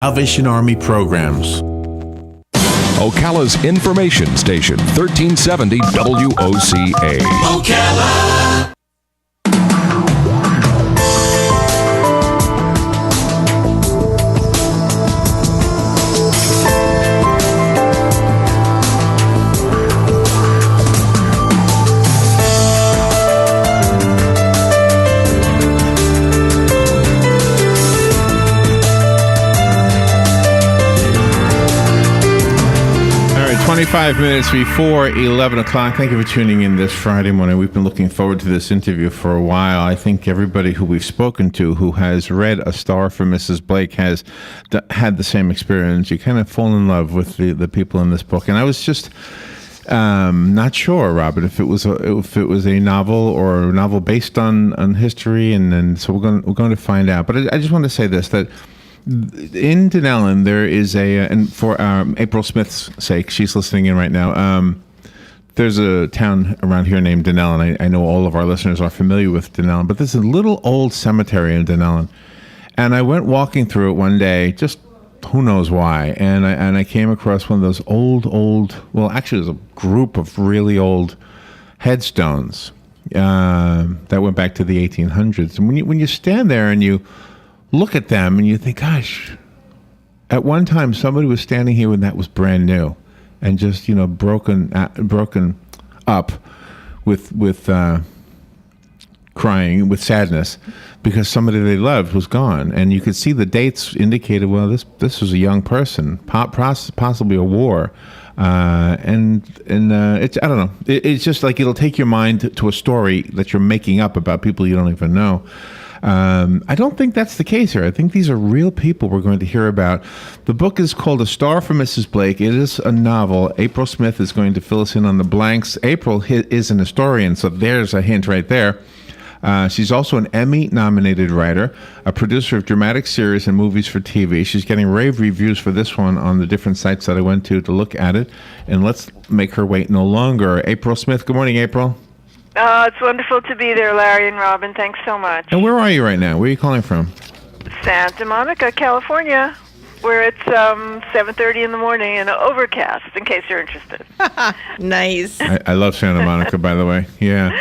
Salvation Army programs. Ocala's information station, 1370 WOCA. Ocala. All right, 25 minutes before 11 o'clock. Thank you for tuning in this Friday morning. We've been looking forward to this interview for a while. I think everybody who we've spoken to who has read A Star for Mrs. Blake has had the same experience. You kind of fall in love with the people in this book. And I was just not sure, Robert, if it was a novel or a novel based on history, and so we're going to find out. But I just want to say this, that in Dunellen, there is and for April Smith's sake, she's listening in right now. There's a town around here named Dunellen. I know all of our listeners are familiar with Dunellen, but there's a little old cemetery in Dunellen. And I went walking through it one day, just who knows why, and I came across one of those old. Well, actually, there's a group of really old headstones that went back to the 1800s. And when you stand there and you look at them and you think, gosh, at one time somebody was standing here when that was brand new, and just broken up with crying, with sadness, because somebody they loved was gone, and you could see the dates indicated. Well, this was a young person, possibly a war, and it's, I don't know. It's just like it'll take your mind to a story that you're making up about people you don't even know. I don't think that's the case here. I think these are real people we're going to hear about. The book is called A Star for Mrs. Blake. It is a novel. April Smith is going to fill us in on the blanks. April is an historian, so there's a hint right there. She's also an Emmy-nominated writer, a producer of dramatic series and movies for TV. She's getting rave reviews for this one on the different sites that I went to look at it. And let's make her wait no longer. April Smith. Good morning, April. It's wonderful to be there, Larry and Robin. Thanks so much. And where are you right now? Where are you calling from? Santa Monica, California, where it's 7:30 in the morning and overcast, in case you're interested. Nice. I love Santa Monica, by the way. Yeah.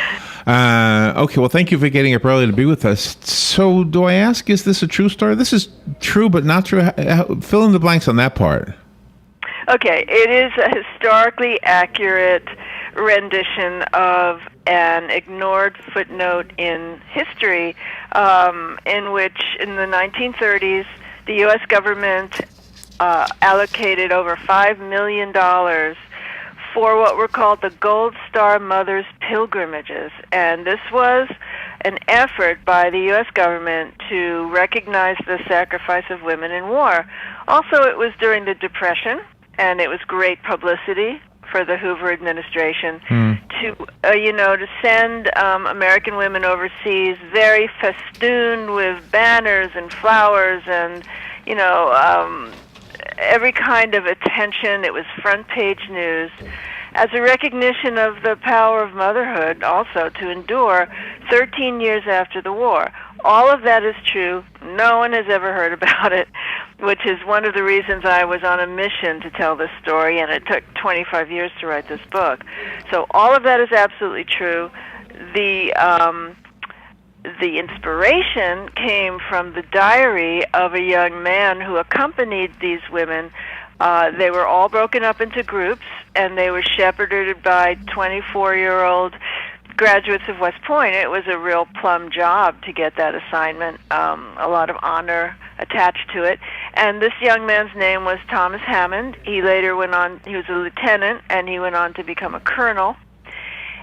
Okay, well, thank you for getting up early to be with us. So do I ask, is this a true story? This is true, but not true. Fill in the blanks on that part. Okay, it is a historically accurate rendition of an ignored footnote in history, in which in the 1930s the U.S. government allocated over $5 million for what were called the Gold Star Mothers Pilgrimages. And this was an effort by the U.S. government to recognize the sacrifice of women in war. Also, it was during the Depression, and it was great publicity for the Hoover administration to send American women overseas, very festooned with banners and flowers and every kind of attention. It was front page news as a recognition of the power of motherhood, also to endure 13 years after the war. All of that is true. No one has ever heard about it, which is one of the reasons I was on a mission to tell this story, and it took 25 years to write this book. So all of that is absolutely true. The inspiration came from the diary of a young man who accompanied these women. They were all broken up into groups, and they were shepherded by 24-year-old graduates of West Point. It was a real plum job to get that assignment, a lot of honor attached to it. And this young man's name was Thomas Hammond. He later went on, he was a lieutenant, and he went on to become a colonel.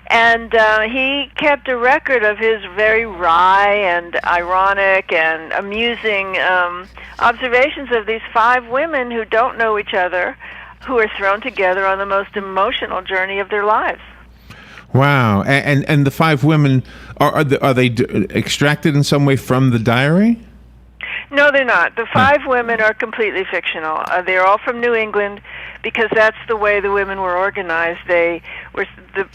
And he kept a record of his very wry and ironic and amusing observations of these 5 women who don't know each other, who are thrown together on the most emotional journey of their lives. Wow. And the 5 women, are they extracted in some way from the diary? No, they're not. The 5 women are completely fictional. They're all from New England because that's the way the women were organized. They were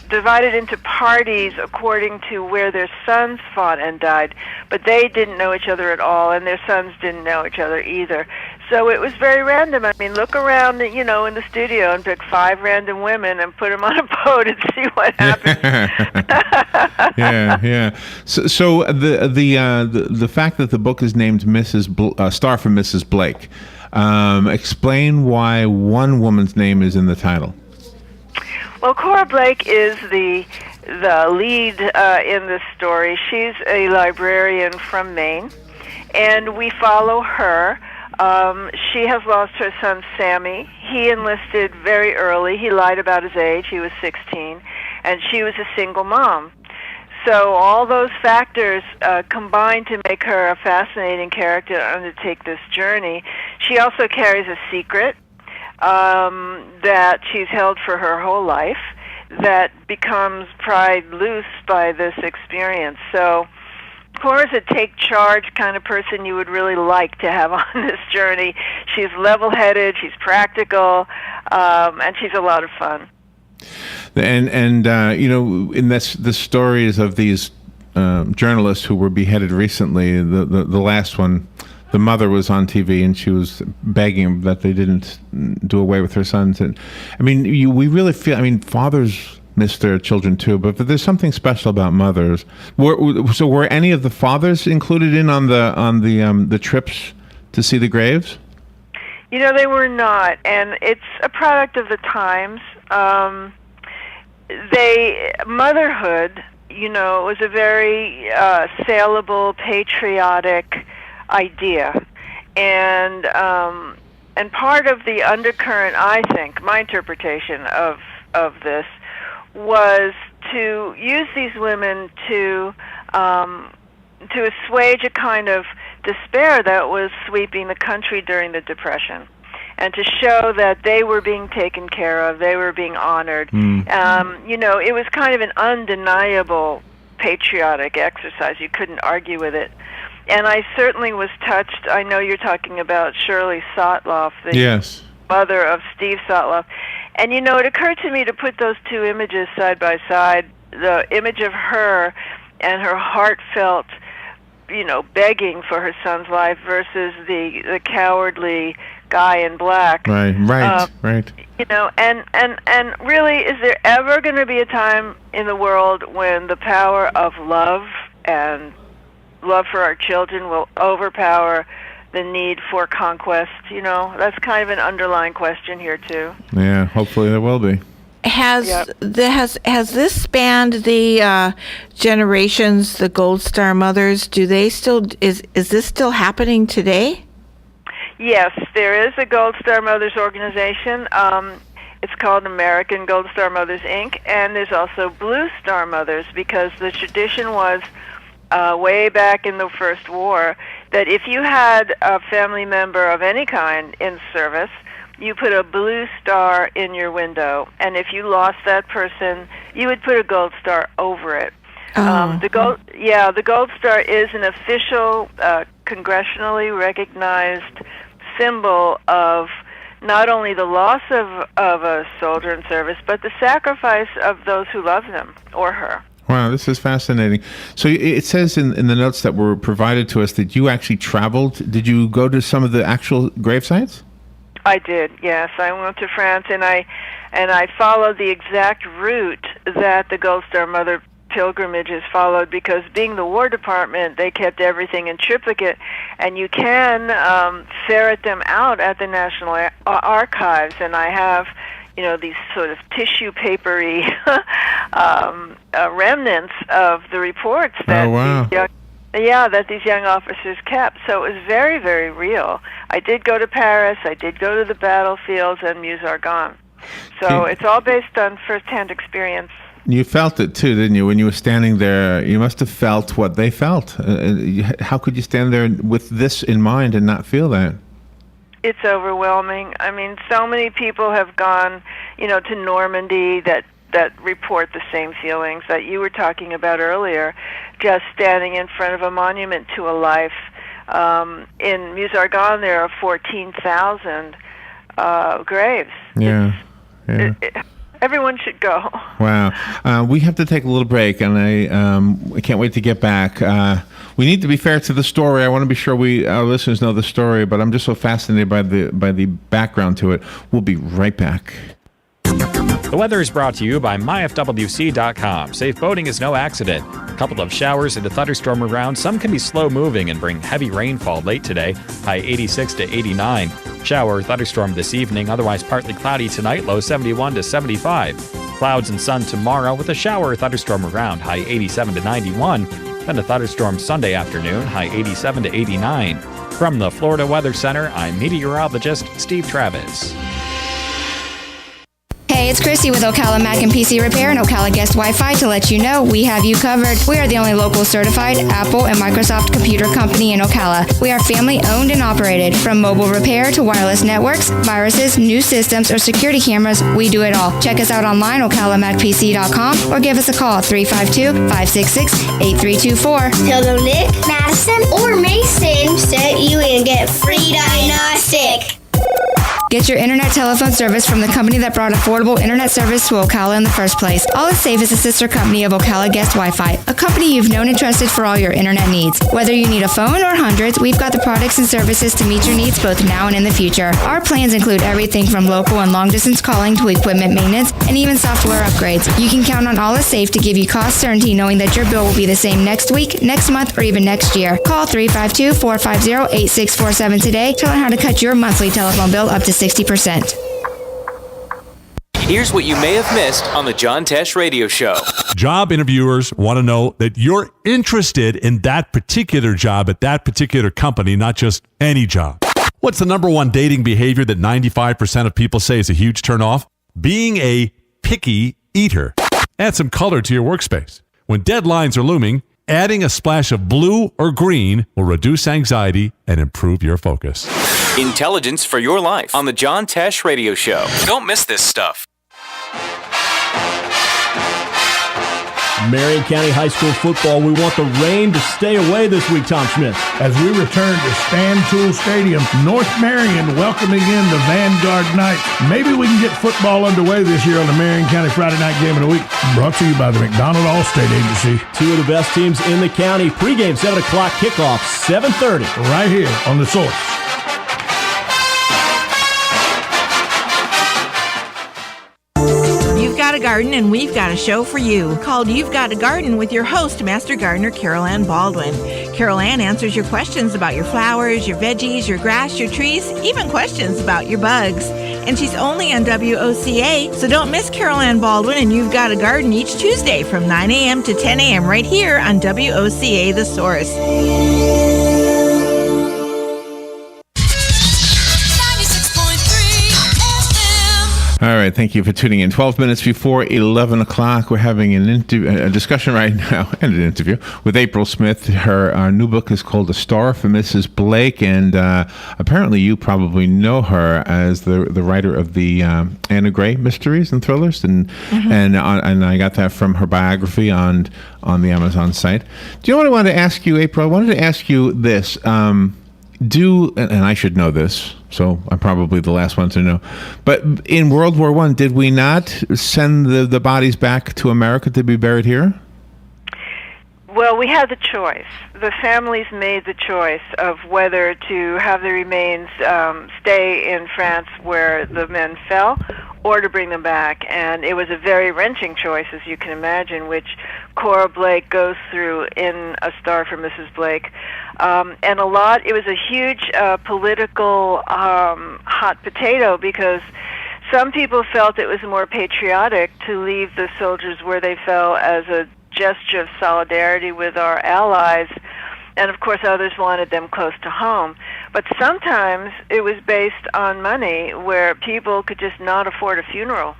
divided into parties according to where their sons fought and died, but they didn't know each other at all, and their sons didn't know each other either. So it was very random. I mean, look around, in the studio and pick 5 random women and put them on a boat and see what happens. Yeah. So the fact that the book is named Star for Mrs. Blake, explain why one woman's name is in the title. Well, Cora Blake is the lead in this story. She's a librarian from Maine, and we follow her. She has lost her son, Sammy. He enlisted very early. He lied about his age. He was 16, and she was a single mom. So all those factors combine to make her a fascinating character to undertake this journey. She also carries a secret that she's held for her whole life that becomes pried loose by this experience. So Cora's a take-charge kind of person you would really like to have on this journey. She's level-headed, she's practical, and she's a lot of fun. And in the stories of these journalists who were beheaded recently, the last one, the mother was on TV and she was begging that they didn't do away with her sons. And I mean, we really feel. I mean, fathers miss their children too, but there's something special about mothers. Were any of the fathers included in on the trips to see the graves? They were not, and it's a product of the times. Motherhood, was a very saleable, patriotic idea, and part of the undercurrent, I think, my interpretation of this was to use these women to assuage a kind of despair that was sweeping the country during the Depression, and to show that they were being taken care of, they were being honored. It was kind of an undeniable patriotic exercise. You couldn't argue with it. And I certainly was touched. I know you're talking about Shirley Sotloff, the mother of Steve Sotloff. And, it occurred to me to put those two images side by side, the image of her and her heartfelt, begging for her son's life versus the cowardly guy in black. Right. And really, is there ever going to be a time in the world when the power of love and love for our children will overpower the need for conquest? That's kind of an underlying question here too. Yeah, hopefully there will be. Has this spanned the generations, the Gold Star mothers? Do they still is this still happening today? Yes, there is a Gold Star Mothers organization. It's called American Gold Star Mothers, Inc., and there's also Blue Star Mothers, because the tradition was way back in the First War that if you had a family member of any kind in service, you put a blue star in your window, and if you lost that person, you would put a gold star over it. The Gold Star is an official, congressionally recognized symbol of not only the loss of a soldier in service, but the sacrifice of those who love them or her. Wow, this is fascinating. So it says in the notes that were provided to us that you actually traveled. Did you go to some of the actual grave sites? I did, yes. I went to France, and I followed the exact route that the Gold Star Mother pilgrimages followed, because being the War Department, they kept everything in triplicate, and you can ferret them out at the National Archives, and I have these sort of tissue papery remnants of the reports that that these young officers kept. So it was very, very real. I did go to Paris, I did go to the battlefields and Meuse-Argonne. So it's all based on first-hand experience. You felt it too, didn't you? When you were standing there, you must have felt what they felt. How could you stand there with this in mind and not feel that? It's overwhelming. I mean, so many people have gone, to Normandy that report the same feelings that you were talking about earlier, just standing in front of a monument to a life. In Meuse-Argonne, there are 14,000 graves. Yeah. Everyone should go. Wow. We have to take a little break, and I can't wait to get back. We need to be fair to the story. I want to be sure our listeners know the story, but I'm just so fascinated by the background to it. We'll be right back. The weather is brought to you by myfwc.com. Safe boating is no accident. A couple of showers and a thunderstorm around. Some can be slow moving and bring heavy rainfall late today. High 86 to 89. Shower or thunderstorm this evening. Otherwise partly cloudy tonight. Low 71 to 75. Clouds and sun tomorrow with a shower or thunderstorm around. High 87 to 91. Then a thunderstorm Sunday afternoon. High 87 to 89. From the Florida Weather Center, I'm meteorologist Steve Travis. Hey, it's Christy with Ocala Mac and PC Repair and Ocala Guest Wi-Fi to let you know we have you covered. We are the only local certified Apple and Microsoft computer company in Ocala. We are family owned and operated. From mobile repair to wireless networks, viruses, new systems, or security cameras, we do it all. Check us out online, ocalamacpc.com, or give us a call, 352-566-8324. Tell them Nick, Madison, or Mason sent you and get free diagnostic. Get your internet telephone service from the company that brought affordable internet service to Ocala in the first place. All Is Safe is a sister company of Ocala Guest Wi-Fi, a company you've known and trusted for all your internet needs. Whether you need a phone or hundreds, we've got the products and services to meet your needs both now and in the future. Our plans include everything from local and long-distance calling to equipment maintenance and even software upgrades. You can count on All Is Safe to give you cost certainty knowing that your bill will be the same next week, next month, or even next year. Call 352-450-8647 today to learn how to cut your monthly telephone bill up to 60%. Here's what you may have missed on the John Tesh Radio Show. Job interviewers want to know that you're interested in that particular job at that particular company, not just any job. What's the number one dating behavior that 95% of people say is a huge turnoff? Being a picky eater. Add some color to your workspace. When deadlines are looming, adding a splash of blue or green will reduce anxiety and improve your focus. Intelligence for your life on the John Tesh Radio Show. Don't miss this stuff. Marion County High School football, we want the rain to stay away this week, Tom Schmidt. As we return to Stan Tool Stadium, North Marion welcoming in the Vanguard Knights. Maybe we can get football underway this year on the Marion County Friday Night Game of the Week. Brought to you by the McDonald Allstate Agency. Two of the best teams in the county. Pregame 7 o'clock, kickoff 7:30. Right here on The Source. You've got a garden and we've got a show for you called You've Got a Garden with your host, Master Gardener Carol Ann Baldwin. Carol Ann answers your questions about your flowers, your veggies, your grass, your trees, even questions about your bugs. And she's only on WOCA, so don't miss Carol Ann Baldwin and You've Got a Garden each Tuesday from 9 a.m. to 10 a.m. right here on WOCA The Source. All right, thank you for tuning in. 12 minutes before 11 o'clock, we're having a discussion right now, and an interview, with April Smith. Her new book is called A Star for Mrs. Blake, and apparently you probably know her as the writer of the Anna Gray mysteries and thrillers, and I got that from her biography on the Amazon site. Do you know what I wanted to ask you, April? I wanted to ask you this. And I should know this, so I'm probably the last one to know, but in World War I, did we not send the bodies back to America to be buried here? Well, we had the choice. The families made the choice of whether to have the remains stay in France where the men fell, or to bring them back. And it was a very wrenching choice, as you can imagine, which Cora Blake goes through in A Star for Mrs. Blake. And it was a huge political hot potato, because some people felt it was more patriotic to leave the soldiers where they fell as a gesture of solidarity with our allies, and of course others wanted them close to home. But sometimes it was based on money, where people could just not afford a funeral,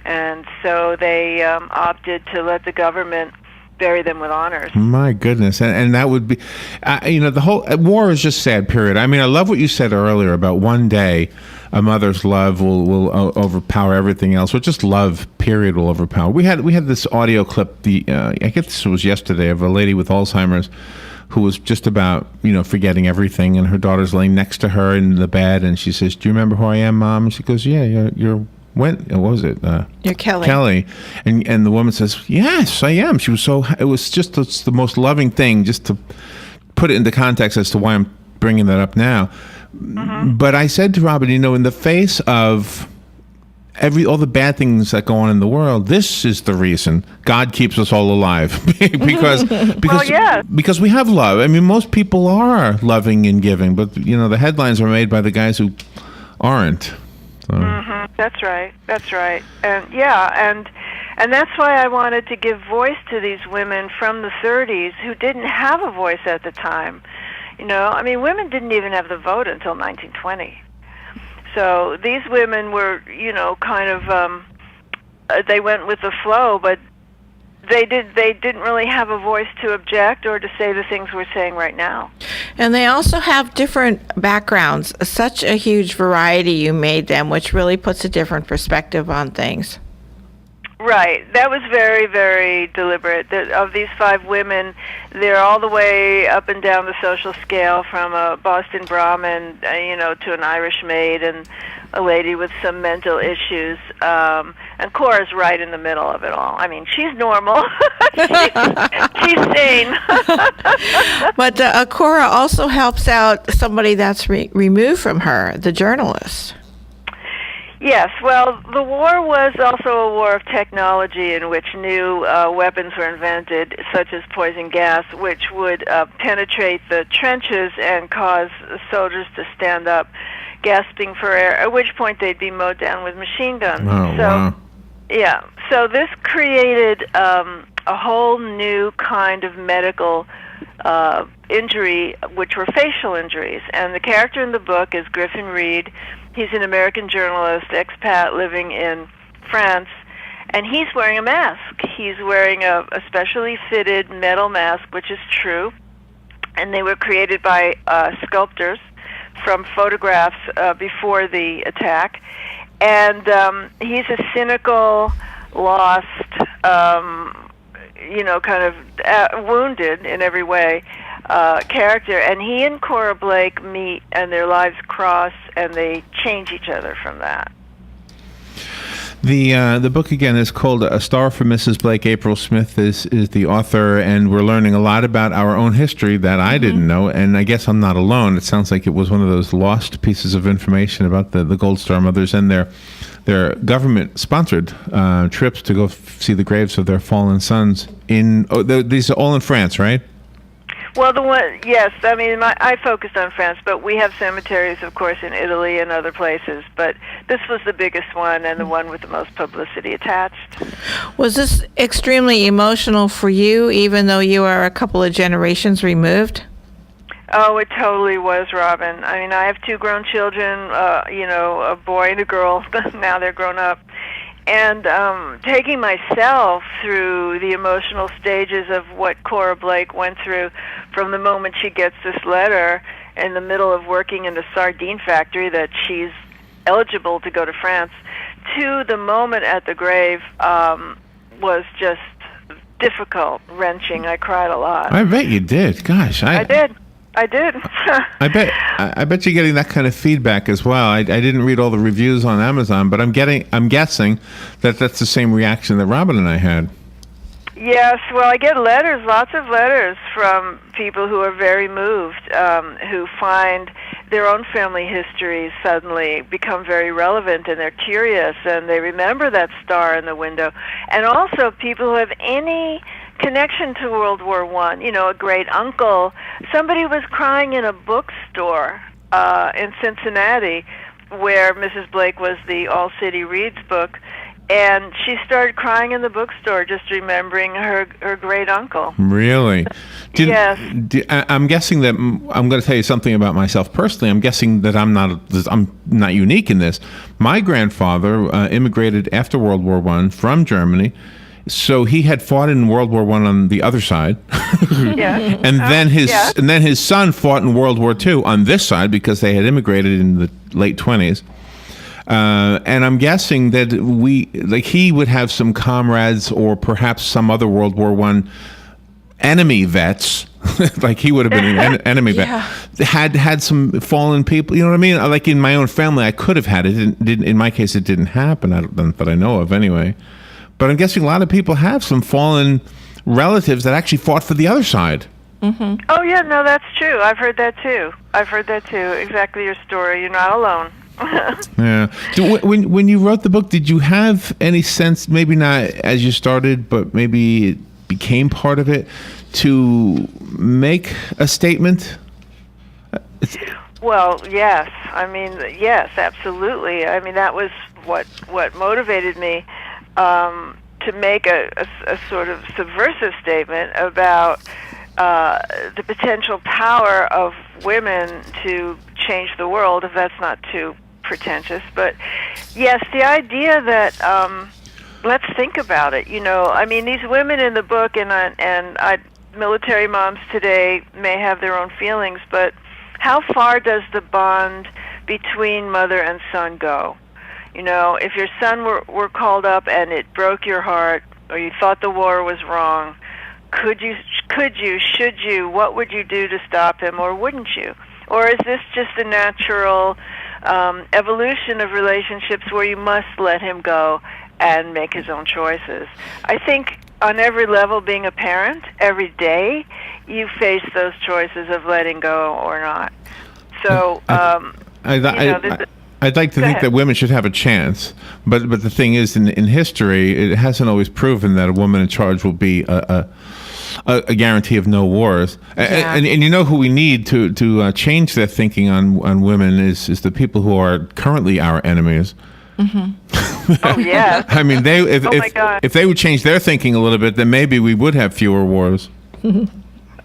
and so they opted to let the government bury them with honors. My goodness. And that would be, the whole war is just sad, period. I mean, I love what you said earlier about one day a mother's love will overpower everything else, or just love, period, will overpower. We had this audio clip, I guess this was yesterday, of a lady with Alzheimer's who was just about, forgetting everything, and her daughter's laying next to her in the bed, and she says, "Do you remember who I am, Mom?" And she goes, "Yeah, you're what was it? You're Kelly. Kelly. And the woman says, yes, I am. She was it was just the most loving thing, just to put it into context as to why I'm bringing that up now. Mm-hmm. But I said to Robin, in the face of all the bad things that go on in the world, this is the reason God keeps us all alive. because we have love. I mean, most people are loving and giving, but the headlines are made by the guys who aren't. So. Mm-hmm. That's right. And that's why I wanted to give voice to these women from the 30s who didn't have a voice at the time. Women didn't even have the vote until 1920. So these women were, kind of, they went with the flow, but they didn't really have a voice to object or to say the things we're saying right now. And they also have different backgrounds. Such a huge variety you made them, which really puts a different perspective on things. Right. That was very, very deliberate. Of these 5 women, they're all the way up and down the social scale, from a Boston Brahmin, to an Irish maid and a lady with some mental issues. And Cora's right in the middle of it all. I mean, she's normal. she's sane. But Cora also helps out somebody that's removed from her, the journalist. Yes, well, the war was also a war of technology in which new weapons were invented, such as poison gas, which would penetrate the trenches and cause soldiers to stand up, gasping for air, at which point they'd be mowed down with machine guns. Wow. Yeah, so this created a whole new kind of medical injury, which were facial injuries. And the character in the book is Griffin Reed. He's an American journalist, expat living in France, and he's wearing a mask. He's wearing a specially fitted metal mask, which is true, and they were created by sculptors from photographs before the attack. And he's a cynical, lost, kind of wounded in every way character, and he and Cora Blake meet and their lives cross and they change each other from that. The book again is called A Star for Mrs. Blake. April Smith is the author, and we're learning a lot about our own history that I didn't know, and I guess I'm not alone. It sounds like it was one of those lost pieces of information about the Gold Star mothers and their government-sponsored trips to go see the graves of their fallen sons. These are all in France, right? Well, yes. I mean, I focused on France, but we have cemeteries, of course, in Italy and other places. But this was the biggest one and the one with the most publicity attached. Was this extremely emotional for you, even though you are a couple of generations removed? Oh, it totally was, Robin. I mean, I have 2 grown children, a boy and a girl. Now they're grown up. And taking myself through the emotional stages of what Cora Blake went through from the moment she gets this letter in the middle of working in the sardine factory that she's eligible to go to France, to the moment at the grave was just difficult, wrenching. I cried a lot. I bet you did. Gosh, I did. I bet you're getting that kind of feedback as well. I didn't read all the reviews on Amazon, but I'm guessing that that's the same reaction that Robin and I had. Yes, well, I get letters, lots of letters from people who are very moved, who find their own family histories suddenly become very relevant, and they're curious, and they remember that star in the window. And also people who have any connection to World War I, a great uncle. Somebody was crying in a bookstore in Cincinnati where Mrs. Blake was the All City Reads book, and she started crying in the bookstore just remembering her great uncle. Really? Yes. I'm guessing that I'm going to tell you something about myself personally. I'm guessing that I'm not unique in this. My grandfather immigrated after World War I from Germany. So he had fought in World War I on the other side, and then his son fought in World War II on this side because they had immigrated in the late 20s. And I'm guessing that he would have some comrades or perhaps some other World War I enemy vets like he would have been an enemy. Yeah. Had some fallen people. You know what I mean? Like in my own family, I could have had it. Didn't in my case, it didn't happen. That I know of anyway. But I'm guessing a lot of people have some fallen relatives that actually fought for the other side. Mm-hmm. Oh yeah, no, that's true. I've heard that too. Exactly your story. You're not alone. Yeah. So when you wrote the book, did you have any sense, maybe not as you started, but maybe it became part of it, to make a statement? Well, yes. I mean, yes, absolutely. I mean, that was what motivated me to make a sort of subversive statement about the potential power of women to change the world, if that's not too pretentious. But yes, the idea that let's think about it. I mean, these women in the book, and military moms today may have their own feelings, but how far does the bond between mother and son go? If your son were called up and it broke your heart, or you thought the war was wrong, should you, what would you do to stop him, or wouldn't you? Or is this just a natural evolution of relationships where you must let him go and make his own choices? I think on every level, being a parent, every day, you face those choices of letting go or not. So, I'd like to think that women should have a chance, but the thing is, in history, it hasn't always proven that a woman in charge will be a guarantee of no wars. Yeah. And you know who we need to change their thinking on women is the people who are currently our enemies. Mm-hmm. Oh yeah. I mean, if they would change their thinking a little bit, then maybe we would have fewer wars.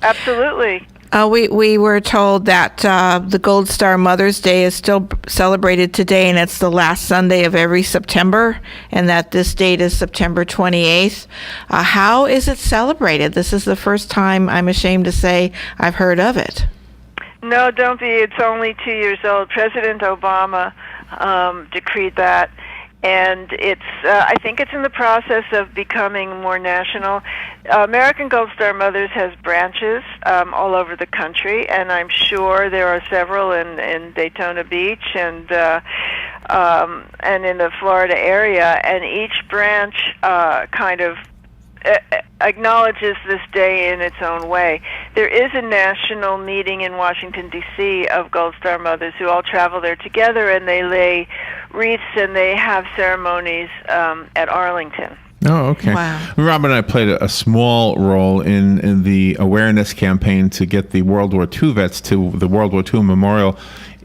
Absolutely. We were told that the Gold Star Mother's Day is still celebrated today, and it's the last Sunday of every September, and that this date is September 28th. How is it celebrated? This is the first time, I'm ashamed to say, I've heard of it. No, don't be. It's only 2 years old. President Obama decreed that. And I think it's in the process of becoming more national. American Gold Star Mothers has branches all over the country, and I'm sure there are several in Daytona Beach and in the Florida area. And each branch kind of acknowledges this day in its own way. There is a national meeting in Washington, D.C. of Gold Star Mothers who all travel there together, and they lay wreaths and they have ceremonies at Arlington. Oh, okay. Wow. Rob and I played a small role in the awareness campaign to get the World War II vets to the World War II Memorial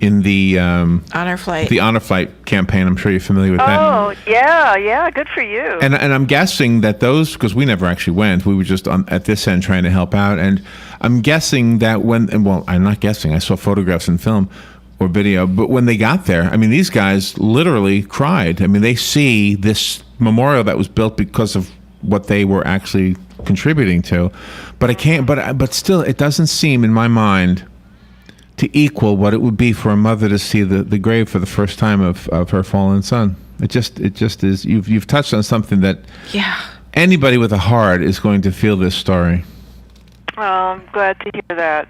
in the Honor Flight. The Honor Flight campaign. I'm sure you're familiar with that. Oh, yeah, good for you. And I'm guessing that those, because we never actually went, we were just at this end trying to help out. And I'm guessing that I'm not guessing, I saw photographs and film or video, but when they got there, I mean, these guys literally cried. I mean, they see this memorial that was built because of what they were actually contributing to. But still, it doesn't seem in my mind to equal what it would be for a mother to see the grave for the first time of her fallen son. It just is. You've touched on something that anybody with a heart is going to feel this story. Oh, I'm glad to hear that.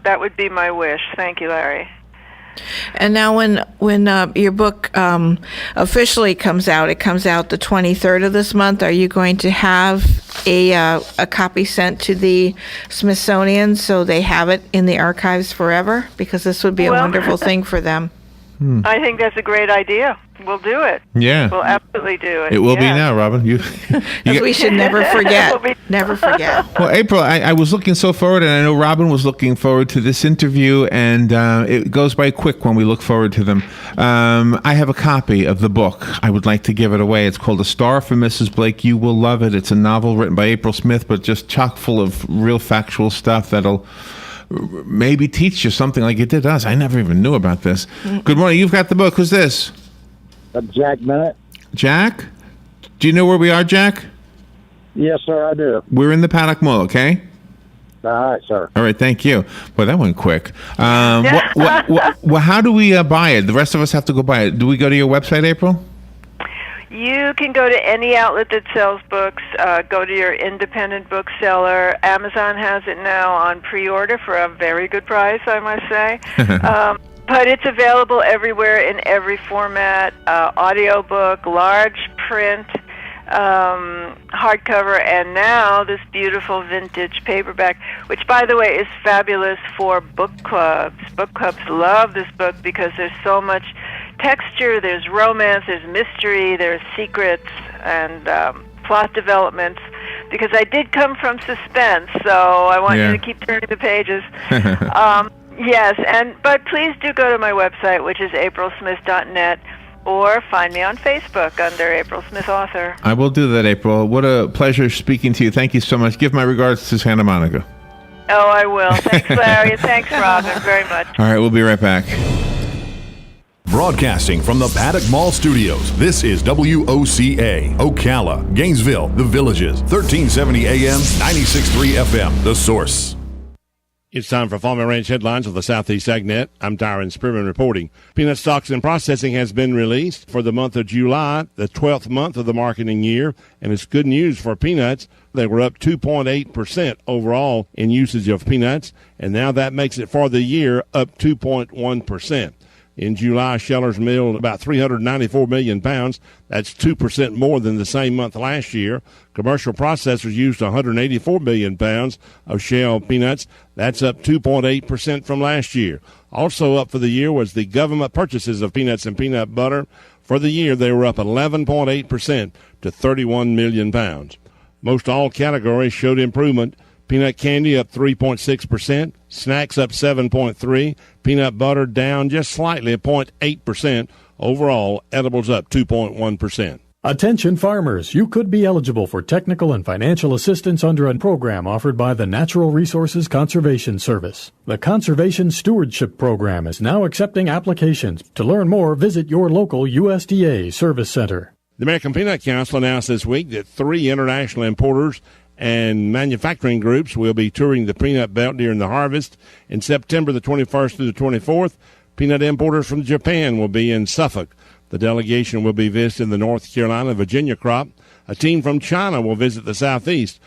That would be my wish. Thank you, Larry. And now when your book officially comes out, it comes out the 23rd of this month. Are you going to have a copy sent to the Smithsonian so they have it in the archives forever? Because this would be a wonderful thing for them. I think that's a great idea. We'll do it. Yeah. We'll absolutely do it. It will be now, Robin. We should never forget. Never forget. Well, April, I was looking so forward, and I know Robin was looking forward to this interview, and it goes by quick when we look forward to them. I have a copy of the book. I would like to give it away. It's called A Star for Mrs. Blake. You will love it. It's a novel written by April Smith, but just chock full of real factual stuff that'll maybe teach you something like it did us. I never even knew about this. Good morning. You've got the book. Who's this? Jack Bennett. Jack? Do you know where we are, Jack? Yes, sir, I do. We're in the Paddock Mall, okay? All right, sir. All right, thank you. Boy, that went quick. How do we buy it? The rest of us have to go buy it. Do we go to your website, April? You can go to any outlet that sells books. Go to your independent bookseller. Amazon has it now on pre-order for a very good price, I must say. But it's available everywhere in every format, audiobook, large print, hardcover, and now this beautiful vintage paperback, which, by the way, is fabulous for book clubs. Book clubs love this book because there's so much texture, there's romance, there's mystery, there's secrets, and plot developments. Because I did come from suspense, so I want you to keep turning the pages. Yes, but please do go to my website, which is aprilsmith.net, or find me on Facebook under April Smith Author. I will do that, April. What a pleasure speaking to you. Thank you so much. Give my regards to Santa Monica. Oh, I will. Thanks, Larry. Thanks, Robin, very much. All right, we'll be right back. Broadcasting from the Paddock Mall Studios, this is WOCA, Ocala, Gainesville, The Villages, 1370 AM, 96.3 FM, The Source. It's time for Farm and Ranch headlines of the Southeast AgNet. I'm Tyron Spearman reporting. Peanut stocks and processing has been released for the month of July, the 12th month of the marketing year, and it's good news for peanuts. They were up 2.8% overall in usage of peanuts, and now that makes it for the year up 2.1%. In July, shellers milled about 394 million pounds. That's 2% more than the same month last year. Commercial processors used 184 million pounds of shell peanuts. That's up 2.8% from last year. Also up for the year was the government purchases of peanuts and peanut butter. For the year, they were up 11.8% to 31 million pounds. Most all categories showed improvement. Peanut candy up 3.6%, snacks up 7.3%, peanut butter down just slightly at 0.8%. Overall, edibles up 2.1%. Attention farmers, you could be eligible for technical and financial assistance under a program offered by the Natural Resources Conservation Service. The Conservation Stewardship Program is now accepting applications. To learn more, visit your local USDA Service Center. The American Peanut Council announced this week that 3 international importers and manufacturing groups will be touring the peanut belt during the harvest. In September the 21st through the 24th, peanut importers from Japan will be in Suffolk. The delegation will be visiting the North Carolina-Virginia crop. A team from China will visit the Southeast.